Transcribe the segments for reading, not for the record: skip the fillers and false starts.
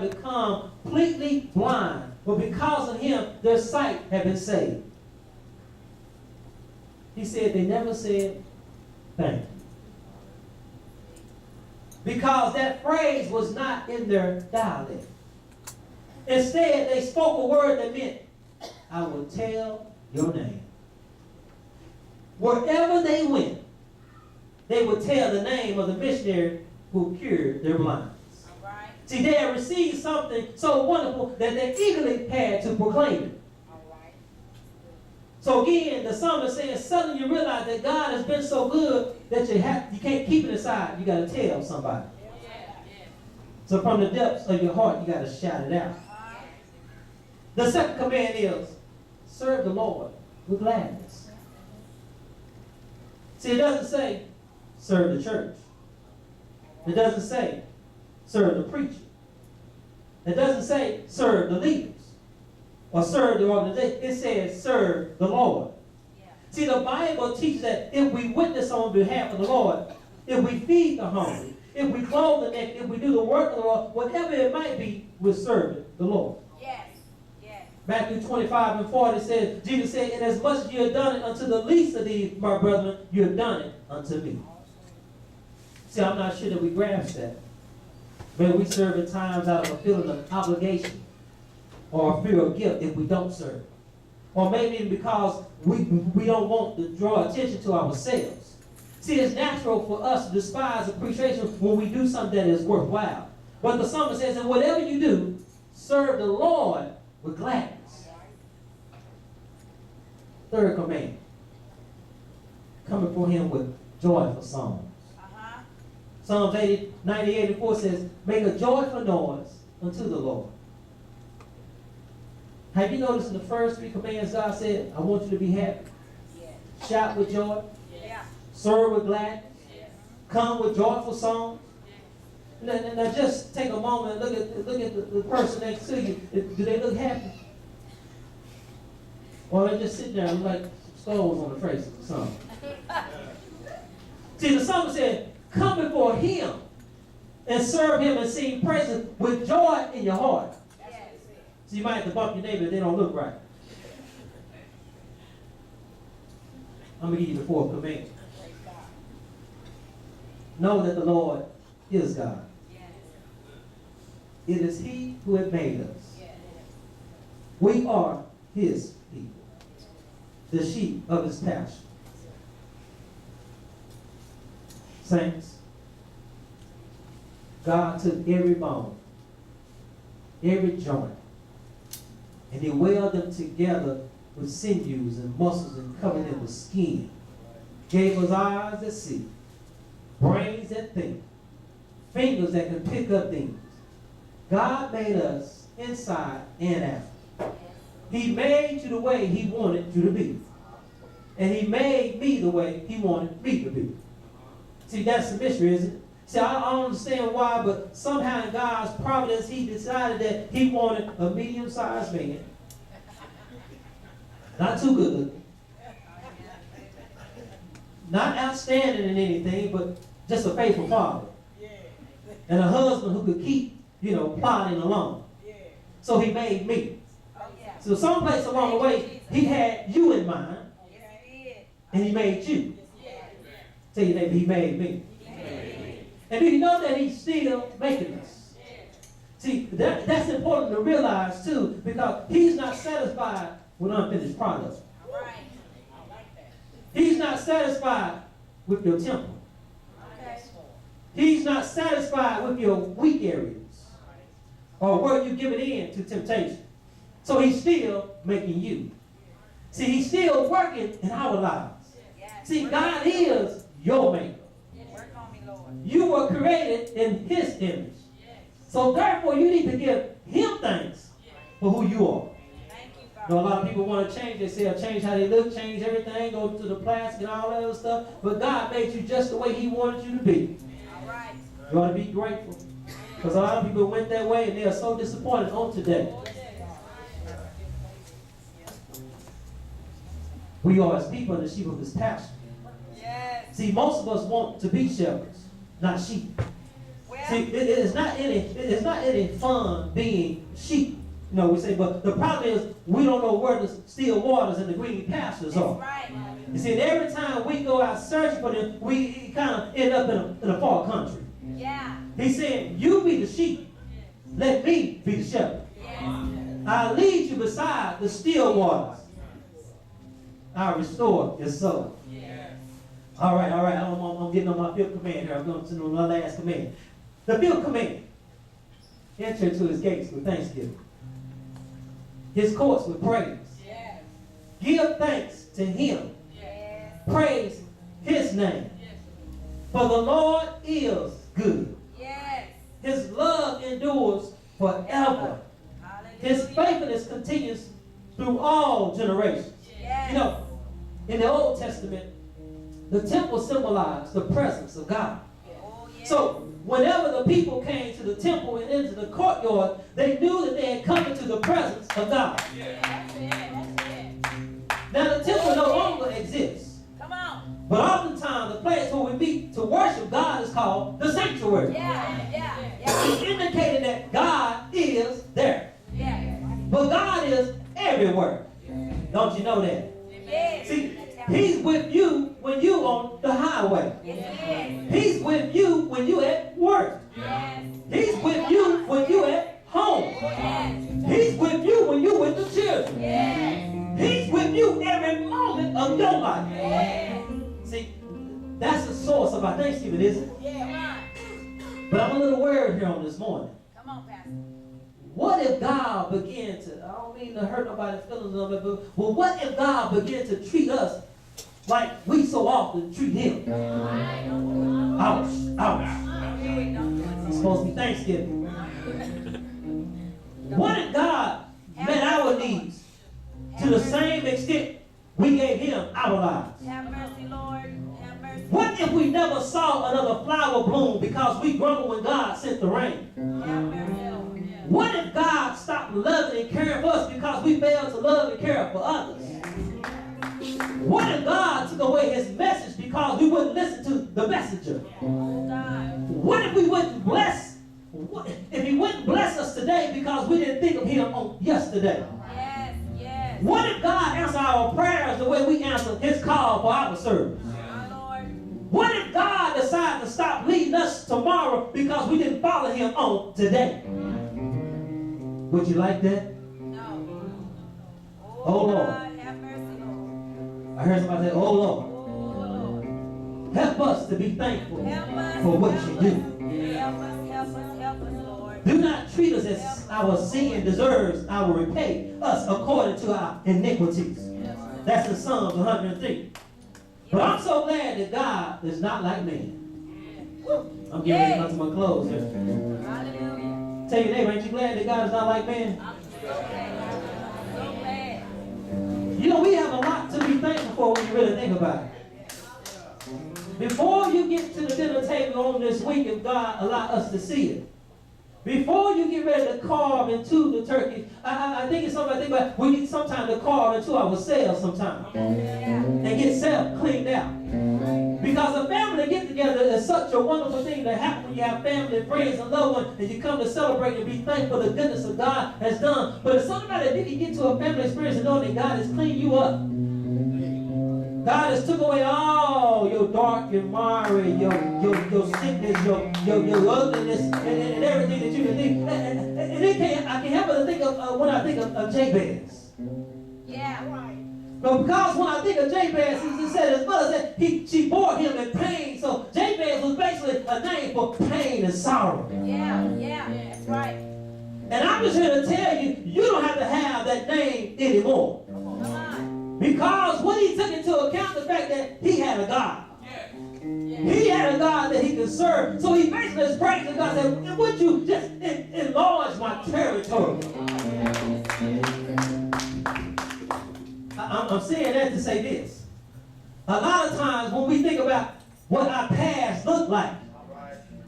become completely blind, but because of him, their sight had been saved. He said they never said thank you. Because that phrase was not in their dialect. Instead, they spoke a word that meant, I will tell your name. Wherever they went, they would tell the name of the missionary who cured their blindness. Right. See, they had received something so wonderful that they eagerly had to proclaim it. Right. So again, the psalmist says, suddenly you realize that God has been so good that you can't keep it aside. You got to tell somebody. Yeah. So from the depths of your heart, you got to shout it out. The second command is, serve the Lord with gladness. See, it doesn't say, serve the church. It doesn't say, serve the preacher. It doesn't say, serve the leaders. Or serve the organization. It says, serve the Lord. Yeah. See, the Bible teaches that if we witness on behalf of the Lord, if we feed the hungry, if we clothe the naked, if we do the work of the Lord, whatever it might be, we're serving the Lord. Yes. Yes. Matthew 25:40 says, Jesus said, and as much as you have done it unto the least of these, my brethren, you have done it unto me. See, I'm not sure that we grasp that. But we serve at times out of a feeling of obligation or a fear of guilt if we don't serve. Or maybe because we don't want to draw attention to ourselves. See, it's natural for us to despise appreciation when we do something that is worthwhile. But the psalmist says, and whatever you do, serve the Lord with gladness. Third command, come before him with joyful songs. Psalms 98:4 says, make a joyful noise unto the Lord. Have you noticed in the first three commands God said, I want you to be happy. Yeah. Shout with joy. Yeah. Serve with gladness. Yeah. Come with joyful songs. Yeah. Now just take a moment and look at the person next to you. Do they look happy? Or they just sit there and look like skulls on the faces or something? See, the psalmist said, come before him and serve him and sing praises with joy in your heart. So you might have to bump your neighbor if they don't look right. I'm going to give you the fourth command. Know that the Lord is God. It is he who has made us. We are his people, the sheep of his pasture. Saints, God took every bone, every joint, and he welded them together with sinews and muscles and covered them with skin. Gave us eyes that see, brains that think, fingers that can pick up things. God made us inside and out. He made you the way he wanted you to be. And he made me the way he wanted me to be. See, that's the mystery, isn't it? See, I don't understand why, but somehow in God's providence, he decided that he wanted a medium-sized man. Not too good looking. Not outstanding in anything, but just a faithful father. And a husband who could keep, plodding along. So he made me. So someplace along the way, he had you in mind. And he made you. Tell your neighbor, he made me. And do you know that he's still making us? See, that's important to realize too, because he's not satisfied with unfinished products. He's not satisfied with your temple. He's not satisfied with your weak areas or where you give it in to temptation. So he's still making you. See, he's still working in our lives. See, God is your maker. You were created in his image. So therefore, you need to give him thanks for who you are. A lot of people want to change. They say, change how they look, change everything, go to the plastic and all that other stuff. But God made you just the way he wanted you to be. You ought to be grateful. Because a lot of people went that way and they are so disappointed on today. We are as people in the sheep of his pasture. See, most of us want to be shepherds, not sheep. See, it's not any fun being sheep. You know, we say, but the problem is we don't know where the still waters and the green pastures are. Right. You see, and every time we go out searching for them, we kind of end up in a far country. Yeah. He said, you be the sheep. Let me be the shepherd. Yes. I'll lead you beside the still waters. I'll restore your soul. Yes. All right. I'm getting on my fifth command here. I'm going to my last command. The fifth command. Enter into his gates with thanksgiving. His courts with praise. Yes. Give thanks to him. Yes. Praise his name. Yes. For the Lord is good. Yes. His love endures forever. His Hallelujah. faithfulness continues through all generations. Yes. You know, in the Old Testament, the temple symbolized the presence of God. Oh, yes. So whenever the people came to the temple and into the courtyard, they knew that they had come into the presence of God. That's it. That's it. Now the temple no longer exists. Come on. But oftentimes the place where we meet to worship God is called the sanctuary. Yeah. It's indicating that God is there. Yeah. But God is everywhere. Don't you know that? Yes. See, he's with you when you on the highway. Yes. He's with you when you at work. Yes. He's with you when you at home. Yes. He's with you when you with the children. Yes. He's with you every moment of your life. Yes. See, that's the source of our Thanksgiving, isn't it? Yeah. But I'm a little worried here on this morning. Come on, Pastor. What if God began to, I don't mean to hurt nobody's feelings on it, but well, what if God began to treat us like we so often treat him? Ouch. It's supposed to be Thanksgiving. What if God met our needs to the same extent we gave him our lives? Have mercy, Lord. Have mercy. What if we never saw another flower bloom because we grumbled when God sent the rain? Have mercy, Lord. What if God stopped loving and caring for us because we failed to love and care for others? What if God took away his message because we wouldn't listen to the messenger? Oh, God. What if we wouldn't bless, if he wouldn't bless us today because we didn't think of him on yesterday? Yes. Yes. What if God answered our prayers the way we answered his call for our service? My Lord. What if God decided to stop leading us tomorrow because we didn't follow him on today? Would you like that? No. Oh, Lord. God, have mercy, Lord. I heard somebody say, oh Lord, Oh, Lord. help us to be thankful Help us. for what help you us. do. Help us, Lord. Do not treat us as our sin deserves our repay us according to our iniquities. That's in Psalms 103. But I'm so glad that God is not like man. I'm getting ready to come to my close here. Hallelujah. Tell your neighbor, ain't you glad that God is not like man? I'm so glad. I'm so glad. You know, we have a lot to be thankful for when you really think about it. Before you get to the dinner table on this week, if God allow us to see it, before you get ready to carve into the turkey, I think it's something I think about. We need sometimes to carve into ourselves sometimes and get self cleaned out. Because a family get together is such a wonderful thing that happens when you have family, friends, and loved ones, and you come to celebrate and be thankful for the goodness of God has done. But it's something about it, you get to a family experience and know that God has cleaned you up. God has took away all your dark and miry, your sickness, your ugliness, and everything that you can think. And I can help but to think of when I think of Jabez. Yeah, right. But because when I think of Jabez, he said his mother said she bore him in pain. So Jabez was basically a name for pain and sorrow. Yeah, that's right. And I'm just here to tell you, you don't have to have that name anymore. Come on. Because when he took into account the fact that he had a God. He had a God that he could serve. So he basically is praying to God and said, would you just enlarge my territory? I'm saying that to say this. A lot of times when we think about what our past looked like,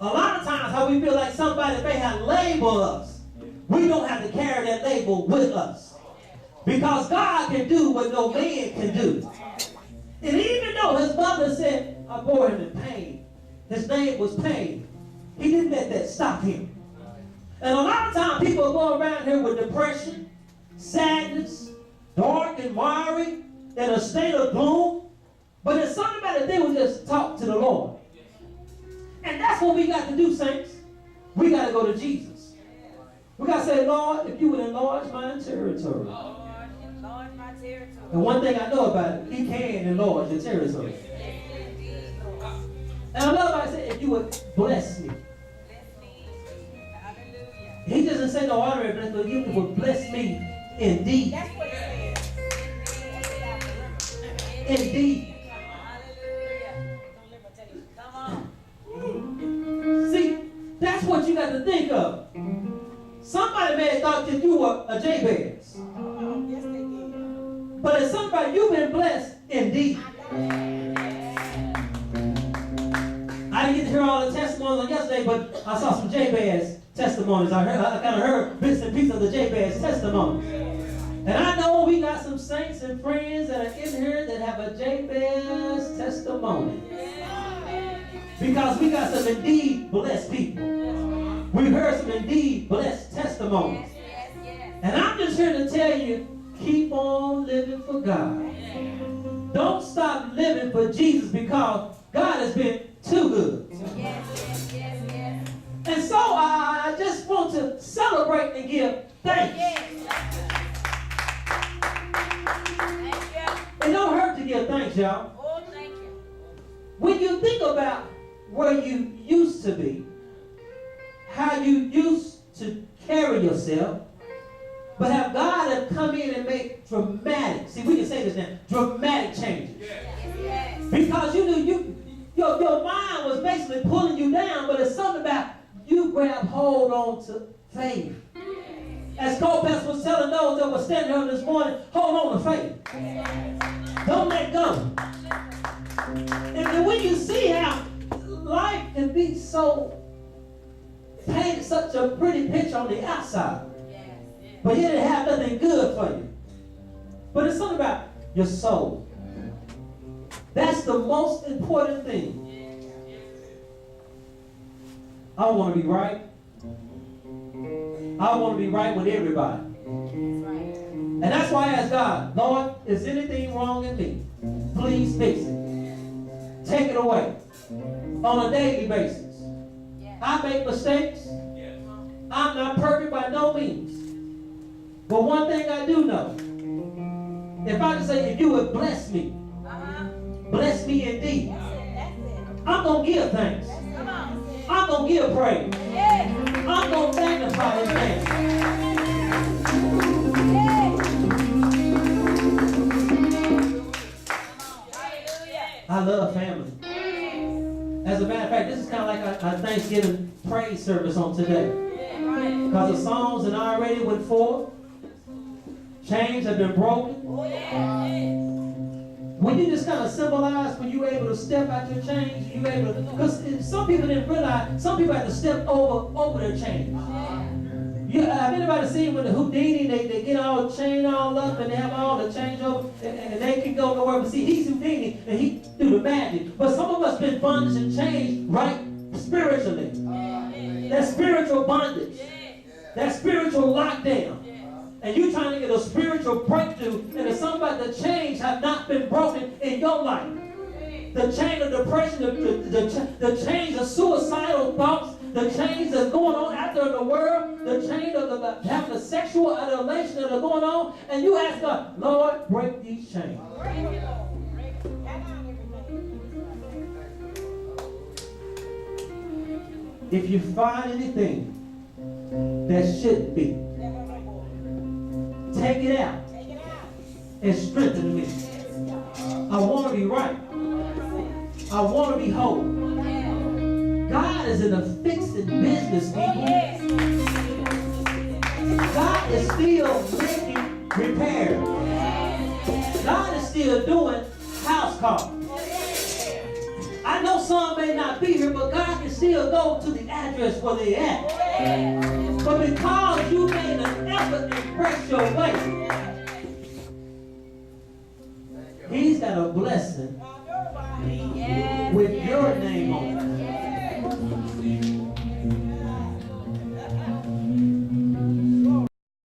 a lot of times how we feel like somebody may have labeled us, we don't have to carry that label with us. Because God can do what no man can do. And even though his mother said, I bore him in pain, his name was pain. He didn't let that stop him. And a lot of times people go around here with depression, sadness, dark and wiry, in a state of gloom. But there's something about it, they will just talk to the Lord. And that's what we got to do, saints. We got to go to Jesus. We got to say, Lord, if you would enlarge my territory. Lord, enlarge my territory. And one thing I know about it, he can enlarge your territory. And I love how I said, if you would bless me. Hallelujah. He doesn't say no honorary blessing, but you would bless me indeed. That's what it says. Indeed. Hallelujah. Come on. See, that's what you got to think of. Somebody may have thought that you were a Jabez. Yes, they did. But as somebody, you've been blessed indeed. I didn't get to hear all the testimonies on yesterday, but I saw some Jabez testimonies. I kind of heard bits and pieces of the Jabez testimonies. And I know we got some saints and friends that are in here that have a Jabez testimony. Because we got some indeed blessed people. We heard some indeed blessed testimonies. And I'm just here to tell you, keep on living for God. Don't stop living for Jesus because God has been too good. Yes. And so I just want to celebrate and give thanks. Thank you. It don't hurt to give thanks, y'all. Oh, thank you. When you think about where you used to be, how you used to carry yourself, but how God have come in and make dramatic, see, we can say this now, dramatic changes. Yes. Because you knew your mind was basically pulling you down, but it's something about you grab hold on to faith. As Colpest was telling those that were standing here this morning, hold on to faith. Don't let go. And when you see how life can be so painted such a pretty picture on the outside, but yet it have nothing good for you. But it's something about your soul. That's the most important thing. I want to be right. I want to be right with everybody. And that's why I ask God, Lord, is anything wrong in me? Please fix it. Take it away. On a daily basis. I make mistakes. I'm not perfect by no means. But one thing I do know, if I can say, if you would bless me indeed, I'm going to give thanks. I'm going to give praise. I'm going to magnify his name. I love family. As a matter of fact, this is kind of like a Thanksgiving praise service on today. Because the songs that I already went forth, chains have been broken. When you just kind of symbolize, when you're able to step out your chains, you able to, because some people didn't realize, some people have to step over their chains. Have anybody seen when the Houdini, they get all the chain all up and they have all the change over and they can go nowhere. But see, he's Houdini and he do the magic. But some of us been bondage and changed right spiritually. That spiritual bondage. That spiritual lockdown. And you're trying to get a spiritual breakthrough, and there's something about the chains have not been broken in your life. The chain of depression, the chains of suicidal thoughts, the chains that's going on out there in the world, the chain of having a sexual adulation that are going on, and you ask God, Lord, break these chains. If you find anything that shouldn't be, take it out and strengthen me. I want to be right. I want to be whole. God is in the fixing business, people. God is still making repairs. God is still doing house calls. I know some may not be here, but God can still go to the address where they're at. But because you made an effort and press your way,